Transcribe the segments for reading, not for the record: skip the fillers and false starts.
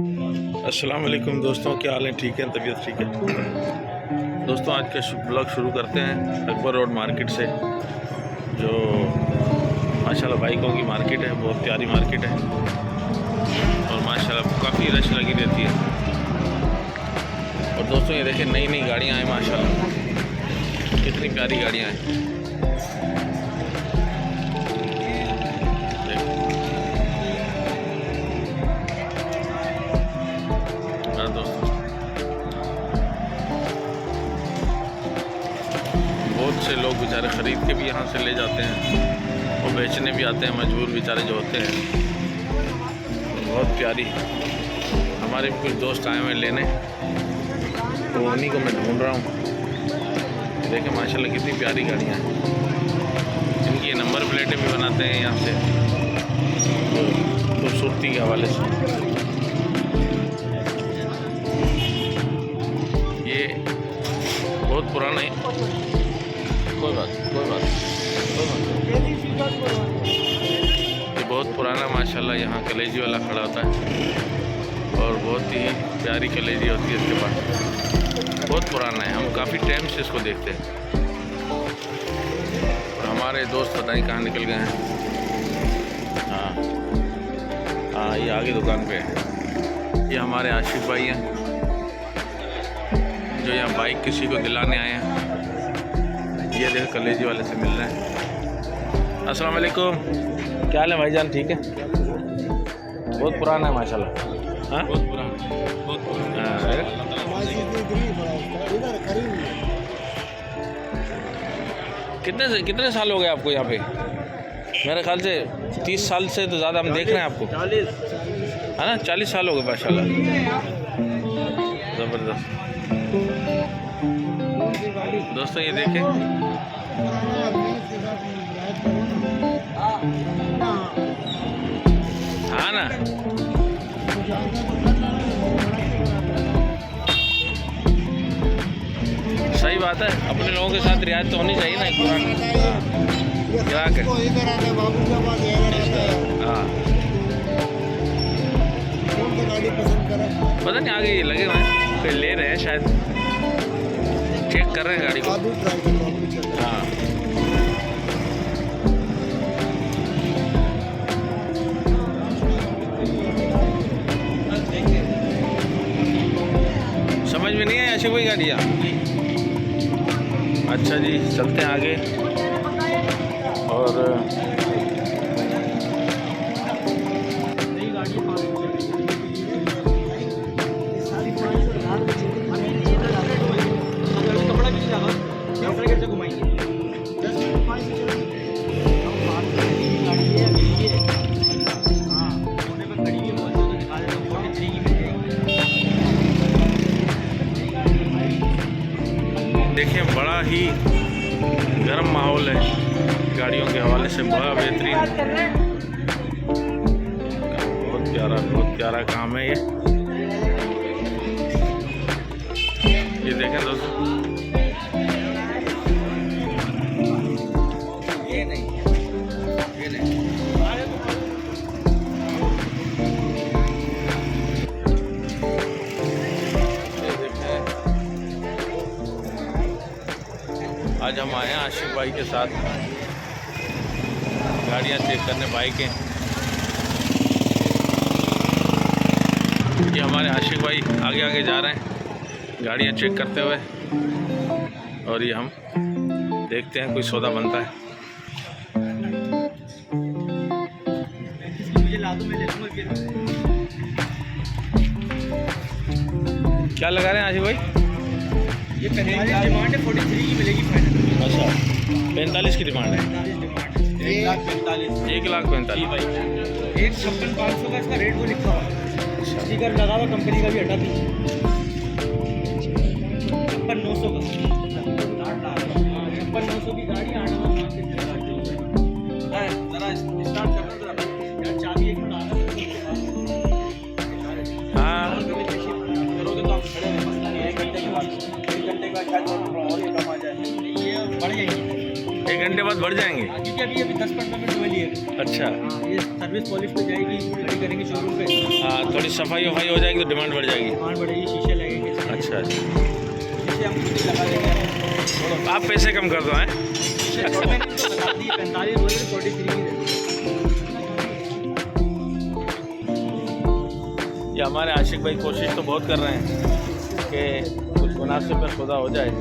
अस्सलाम वालेकुम दोस्तों, क्या हाल है? ठीक है, तबीयत ठीक है। दोस्तों आज का ब्लॉग शुरू करते हैं अकबर रोड मार्केट से, जो माशाल्लाह बाइकों की मार्केट है। बहुत प्यारी मार्केट है और माशाल्लाह काफ़ी रश लगी रहती है। और दोस्तों ये देखें, नई नई गाड़ियाँ हैं माशाल्लाह, कितनी प्यारी गाड़ियाँ हैं। बहुत से लोग बेचारे ख़रीद के भी यहाँ से ले जाते हैं और बेचने भी आते हैं, मजबूर बेचारे जो होते हैं। बहुत प्यारी, हमारे भी कुछ दोस्त आए हुए लेने, तो उन्हीं को मैं ढूंढ रहा हूँ। देखें माशाल्लाह कितनी प्यारी गाड़ियाँ हैं। इनकी नंबर प्लेटें भी बनाते हैं यहाँ से खूबसूरती के हवाले से। ये बहुत पुराना है, कोई बात। ये बहुत पुराना माशाल्लाह यहाँ कलेजी वाला खड़ा होता है और बहुत ही प्यारी कलेजी होती है इसके पास। बहुत पुराना है, हम काफ़ी टाइम से इसको देखते हैं। और हमारे दोस्त पता नहीं कहाँ निकल गए हैं। हाँ, ये आगे दुकान पे है। ये हमारे आशिफ भाई हैं जो यहाँ बाइक किसी को दिलाने आए हैं। ये देखो कलेजी वाले से मिल रहे हैं। अस्सलाम वालेकुम, क्या हाल है भाईजान? ठीक है। बहुत पुराना है माशाल्लाह। हाँ बहुत पुराना। कितने साल हो गए आपको यहाँ पे? मेरे ख्याल से 30 साल से तो ज़्यादा हम देख रहे हैं आपको। 40 है ना? 40 साल हो गए माशाल्लाह। ज़बरदस्त। दोस्तों ये देखें, हाँ ना, सही बात है। अपने लोगों के साथ रियायत तो होनी चाहिए ना। एक पुराना ग्राहक है। हाँ, पता नहीं आगे ये लगे हुए हैं, कोई ले रहे हैं शायद, चेक कर रहे हैं गाड़ी को। हाँ, समझ में नहीं है ऐसी कोई गाड़ियाँ। अच्छा जी, चलते हैं आगे। और देखें, बड़ा ही गर्म माहौल है गाड़ियों के हवाले से। बड़ा बेहतरीन, बहुत प्यारा काम है ये देखें दोस्तों। ये नहीं आज हम आए हैं आशिफ भाई के साथ गाड़ियाँ चेक करने, बाइकें। ये हमारे आशिफ भाई आगे आगे जा रहे हैं गाड़ियाँ चेक करते हुए, और ये हम देखते हैं कोई सौदा बनता है। क्या लगा रहे हैं आशिफ भाई? ये डिमांड है 43 की मिलेगी फाइनल। अच्छा, 45 की डिमांड है। 1,45,000 भाई। 1,56,500 का इसका रेट वो लिखा हुआ है। स्टिकर लगा हुआ कंपनी का भी हटा दी। 56,900 का। 56,900 की गाड़ी आना जरा स्टार्ट करना जरा यार, चाबी एक मिनट आना। हाँ, करोगे तो आप खड़े हैं 1 घंटे के बाद। 1 घंटे का शायद और ये कम आ जाए, ये बढ़ जाएंगे। 1 घंटे बाद बढ़ जाएंगे। इसकी अभी 10-15 मिनट हुए लिए। अच्छा, ये सर्विस पॉलिश पे जाएगी, रेडी करेंगे शोरूम पे, हाँ थोड़ी सफाई वफाई हो जाएगी तो डिमांड बढ़ जाएगी। डिमांड बढ़ेगी, शीशे लगेंगे, अच्छा अच्छा, शीशे हम खुद ही लगा देंगे। आप पैसे कम कर दो हैं। शीशे छोटे मैंने तो बता दिए 45 बोले तो 43 ही दे दो। ये हमारे आशिक भाई कोशिश तो बहुत कर रहे हैं कि कुछ मुनासिब में सौदा हो जाए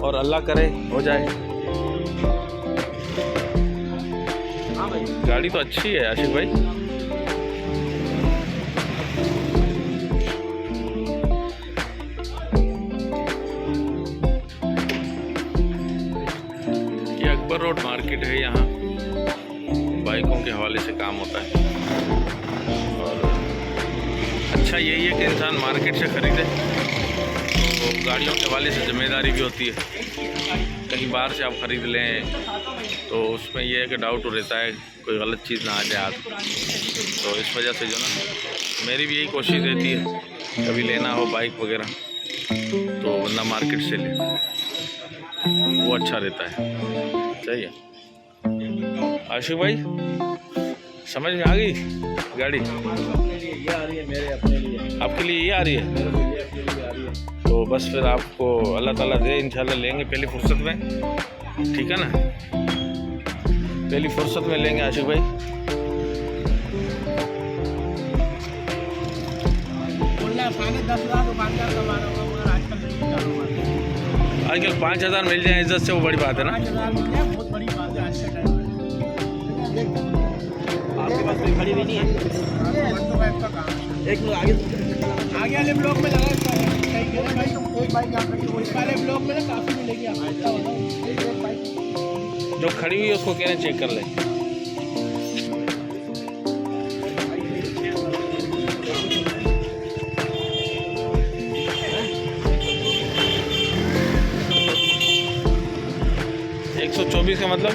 और अल्लाह करे हो जाए। हाँ भाई, गाड़ी तो अच्छी है आशिक भाई। ये अकबर रोड मार्केट है, यहाँ बाइकों के हवाले से काम होता है। और अच्छा यही है कि इंसान मार्केट से ख़रीदे तो गाड़ियों के हवाले से ज़िम्मेदारी भी होती है। कहीं बाहर से आप ख़रीद लें तो उसमें यह है कि डाउट रहता है कोई गलत चीज़ ना आ जाए आप, तो इस वजह से जो ना मेरी भी यही कोशिश रहती है कभी लेना हो बाइक वगैरह तो वरना मार्केट से ले, वो अच्छा रहता है। सही है आशिक भाई, समझ में आ गई गाड़ी? ये आ रही है मेरे अपने लिए, आपके लिए ये आ रही है? मेरे को ये अपने लिए आ रही है। तो बस फिर आपको अल्लाह ताला दे, इंशाल्लाह लेंगे पहली फुर्सत में, ठीक है ना? पहली फुर्सत में लेंगे आशिक भाई। बोलना 10,500 दुकानदार कमा रहा होगा, मगर आजकल 5,000 मिल जाए इज्जत से, वो बड़ी बात है ना। 5,000 मिल जाए बहुत बड़ी बात है आज के टाइम में। आपके पास कोई खड़ी भी नहीं है? एक मिनट आगे वाले ब्लॉक में लगा इसका एक बाइक यहाँ पे, इस वाले ब्लॉक में ना काफ़ी मिलेगी आपको। एक बाइक जो खड़ी हुई है उसको कहना चेक कर ले। $124 का मतलब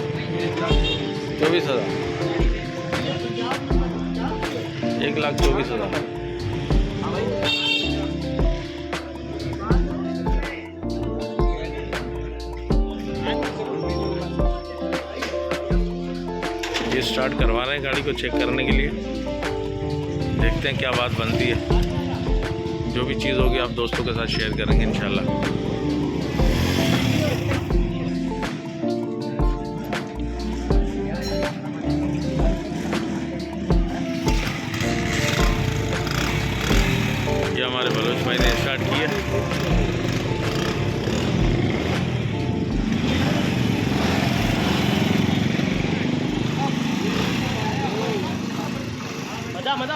24,000, 1,24,000। ये स्टार्ट करवा रहे हैं गाड़ी को चेक करने के लिए, देखते हैं क्या बात बनती है। जो भी चीज़ होगी आप दोस्तों के साथ शेयर करेंगे इंशाल्लाह। ये हमारे बलोच भाई ने स्टार्ट किया।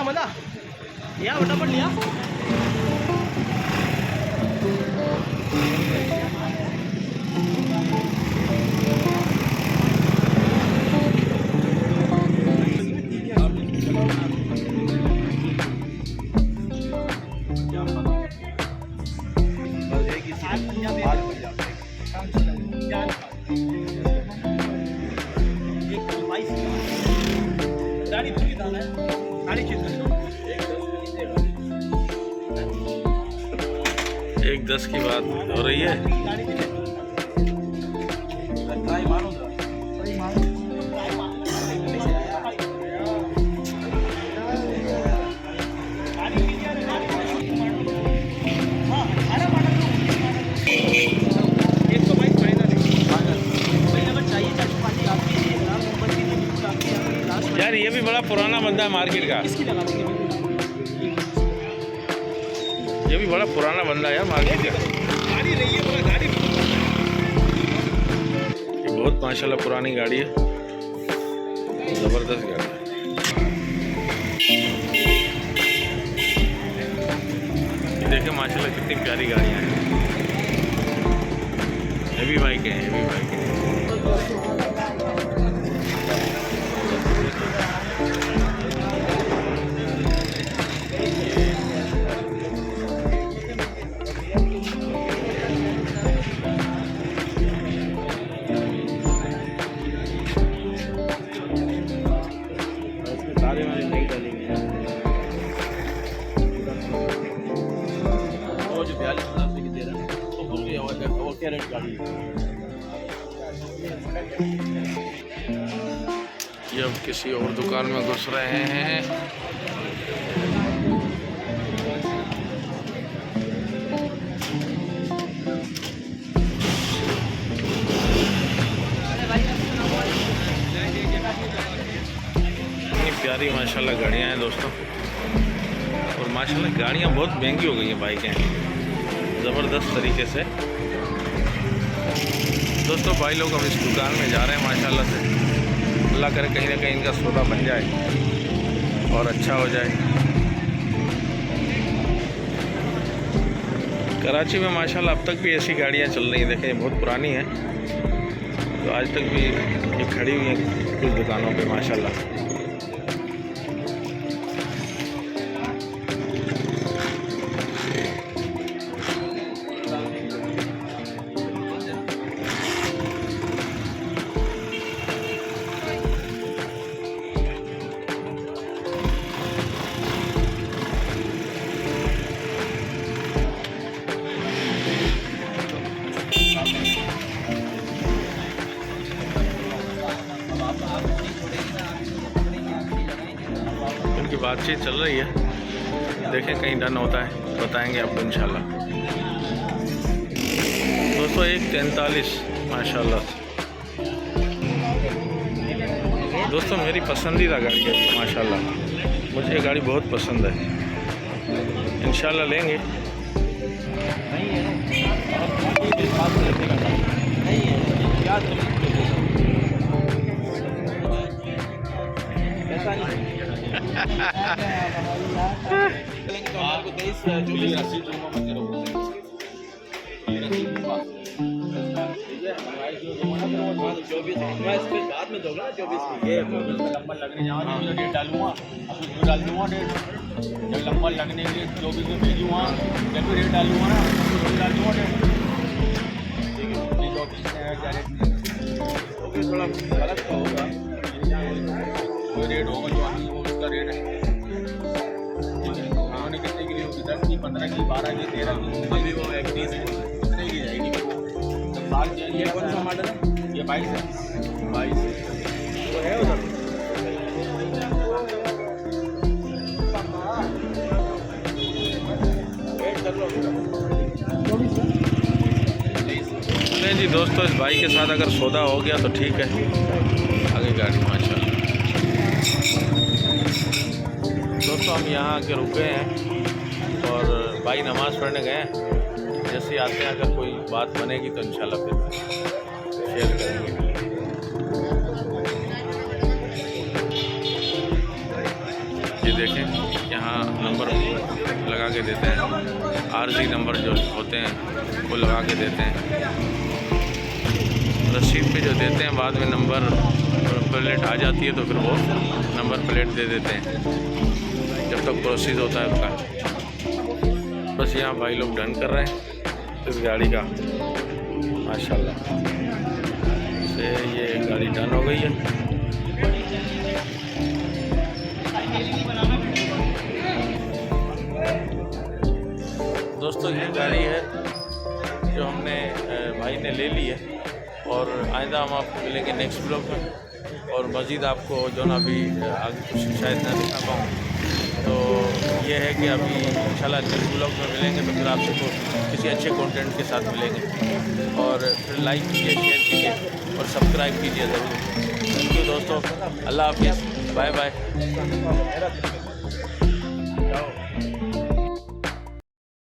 मजा लिया, फटाफट लिया। गाड़ी पूरी दाना है, गाड़ी चेक कर लो। 1:10 की बात हो रही है। यार ये भी बड़ा पुराना बंदा है मार्केट का, ये भी बड़ा पुराना बंदा है यार मार्केट का। गाड़ी रही है, गाड़ी ये बहुत माशाल्लाह पुरानी गाड़ी है, ज़बरदस्त गाड़ी है। देखें माशाल्लाह कितनी प्यारी गाड़ियाँ हैं, हेवी बाइक है, हेवी बाइक है। सारे वाले नहीं डालेंगे, वो जो 42,000 की दे रहा है तो बोल गया वो क्या रेट गाड़ी है। ये अब किसी और दुकान में घुस रहे हैं। इतनी प्यारी माशाल्लाह गाड़ियाँ हैं दोस्तों, और माशाल्लाह गाड़ियाँ बहुत महंगी हो गई हैं, बाइकें ज़बरदस्त तरीके से। दोस्तों भाई लोग अब इस दुकान में जा रहे हैं माशाल्लाह से। अल्लाह करे कहीं ना कहीं इनका सौदा बन जाए और अच्छा हो जाए। कराची में माशाल्लाह अब तक भी ऐसी गाड़ियाँ चल रही हैं, देखें बहुत पुरानी हैं, तो आज तक भी ये खड़ी हुई हैं कुछ दुकानों पे माशाल्लाह। उनकी बातचीत चल रही है, देखें कहीं डन होता है बताएंगे आपको इंशाल्लाह। दोस्तों 1:43 माशाल्लाह। दोस्तों मेरी पसंदीदा गाड़ी है माशाल्लाह, मुझे ये गाड़ी बहुत पसंद है, इंशाल्लाह लेंगे। लंबा लगने जाऊँगा डेट डालूंगा, डाल दूँगा डेट। जब लंबा लगने के लिए 24 में भेजूँगा, जब भी रेट डालूंगा ना डाल दूँगा डेट। थोड़ा गलत तो होगा, कोई रेट होगा जो आदमी वो उसका रेट है। उन्होंने कितने की ली होगी, 10 की, 15 की, 12 की, 13 की, अभी वो 21 है, कितने की जाएगी? साल ये कौन सा मॉडल है? ये 22 है, 22 वो है उधर। नहीं जी दोस्तों, इस भाई के साथ अगर सौदा हो गया तो ठीक है, आगे गाड़ी माशाल्लाह। दोस्तों हम यहाँ आके रुक गए हैं और भाई नमाज़ पढ़ने गए हैं। जैसे ही आते हैं अगर कोई बात बनेगी तो इंशाल्लाह फिर शेयर करेंगे। ये देखें यहाँ नंबर लगा के देते हैं, आरजी नंबर जो होते हैं वो लगा के देते हैं। रसीद पे जो देते हैं बाद में नंबर प्लेट आ जाती है तो फिर वो नंबर प्लेट दे देते हैं जब तक प्रोसेस होता है उसका। बस यहाँ भाई लोग डन कर रहे हैं इस गाड़ी का माशाल्लाह से। ये गाड़ी डन हो गई है। दोस्तों ये गाड़ी है जो हमने भाई ने ले ली है, और आइंदा हम आपको मिलेंगे नेक्स्ट ब्लॉग में। और मज़ीद आपको जो ना अभी आगे कुछ शायद ना दिखा पाऊँ, तो ये है कि अभी इंशाल्लाह नेक्स्ट ब्लॉग में मिलेंगे तो फिर आपसे किसी अच्छे कंटेंट के साथ मिलेंगे। और फिर लाइक कीजिए, शेयर कीजिए और सब्सक्राइब कीजिए ज़रूर। थैंक यू दोस्तों, अल्लाह हाफिज़, बाय बाय।